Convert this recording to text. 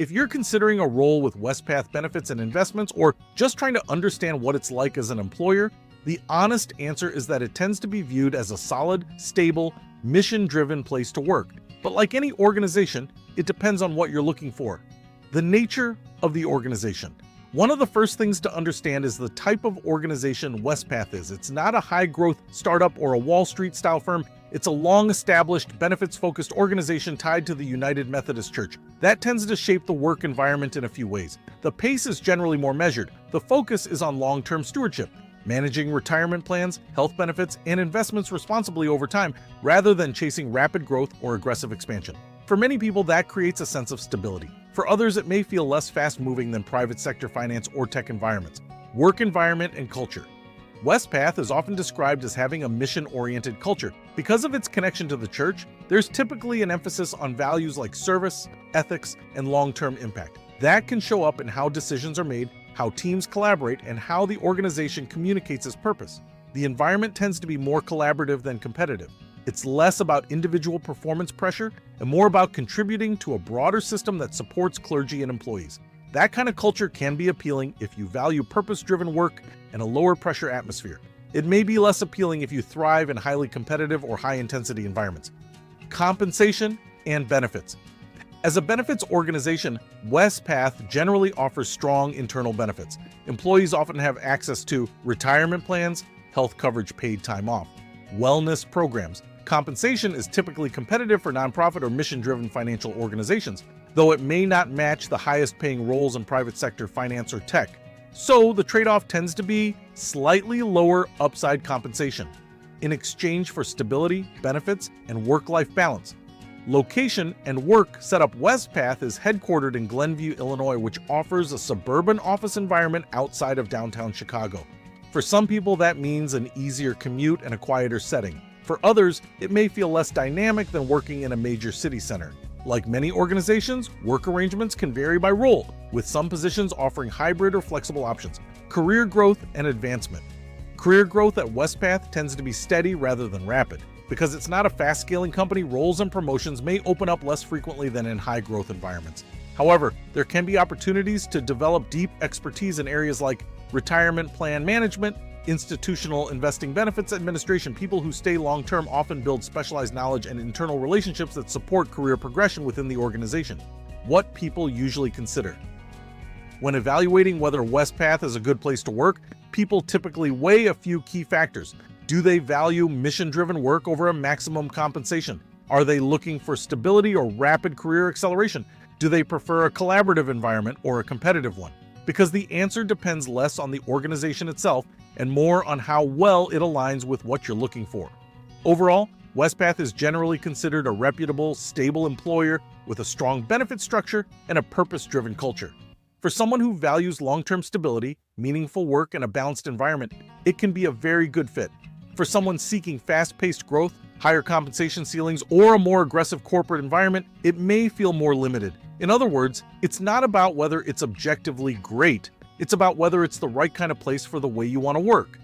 If you're considering a role with Wespath benefits and investments, or just trying to understand what it's like as an employer, the honest answer is that it tends to be viewed as a solid, stable, mission-driven place to work. But like any organization, it depends on what you're looking for. The nature of the organization. One of the first things to understand is the type of organization Wespath is. It's not a high-growth startup or a Wall Street-style firm. It's a long-established, benefits-focused organization tied to the United Methodist Church. That tends to shape the work environment in a few ways. The pace is generally more measured. The focus is on long-term stewardship, managing retirement plans, health benefits, and investments responsibly over time, rather than chasing rapid growth or aggressive expansion. For many people, that creates a sense of stability. For others, it may feel less fast-moving than private sector finance or tech environments. Work environment and culture. Wespath is often described as having a mission-oriented culture. Because of its connection to the church, there's typically an emphasis on values like service, ethics, and long-term impact. That can show up in how decisions are made, how teams collaborate, and how the organization communicates its purpose. The environment tends to be more collaborative than competitive. It's less about individual performance pressure and more about contributing to a broader system that supports clergy and employees. That kind of culture can be appealing if you value purpose-driven work and a lower-pressure atmosphere. It may be less appealing if you thrive in highly competitive or high-intensity environments. Compensation and benefits. As a benefits organization, Wespath generally offers strong internal benefits. Employees often have access to retirement plans, health coverage, paid time off, wellness programs. Compensation is typically competitive for nonprofit or mission-driven financial organizations, though it may not match the highest-paying roles in private sector finance or tech. So the trade-off tends to be slightly lower upside compensation in exchange for stability, benefits, and work-life balance. Location and work setup. Wespath is headquartered in Glenview, Illinois, which offers a suburban office environment outside of downtown Chicago. For some people, that means an easier commute and a quieter setting. For others, it may feel less dynamic than working in a major city center. Like many organizations, work arrangements can vary by role, with some positions offering hybrid or flexible options. Career growth and advancement. Career growth at Wespath tends to be steady rather than rapid. Because it's not a fast-scaling company, roles and promotions may open up less frequently than in high-growth environments. However, there can be opportunities to develop deep expertise in areas like retirement plan management, institutional investing benefits administration. People who stay long-term often build specialized knowledge and internal relationships that support career progression within the organization. What people usually consider. When evaluating whether Wespath is a good place to work, people typically weigh a few key factors. Do they value mission-driven work over a maximum compensation? Are they looking for stability or rapid career acceleration? Do they prefer a collaborative environment or a competitive one? Because the answer depends less on the organization itself and more on how well it aligns with what you're looking for. Overall, Wespath is generally considered a reputable, stable employer with a strong benefit structure and a purpose-driven culture. For someone who values long-term stability, meaningful work, and a balanced environment, it can be a very good fit. For someone seeking fast-paced growth, higher compensation ceilings, or a more aggressive corporate environment, it may feel more limited. In other words, it's not about whether it's objectively great. It's about whether it's the right kind of place for the way you want to work.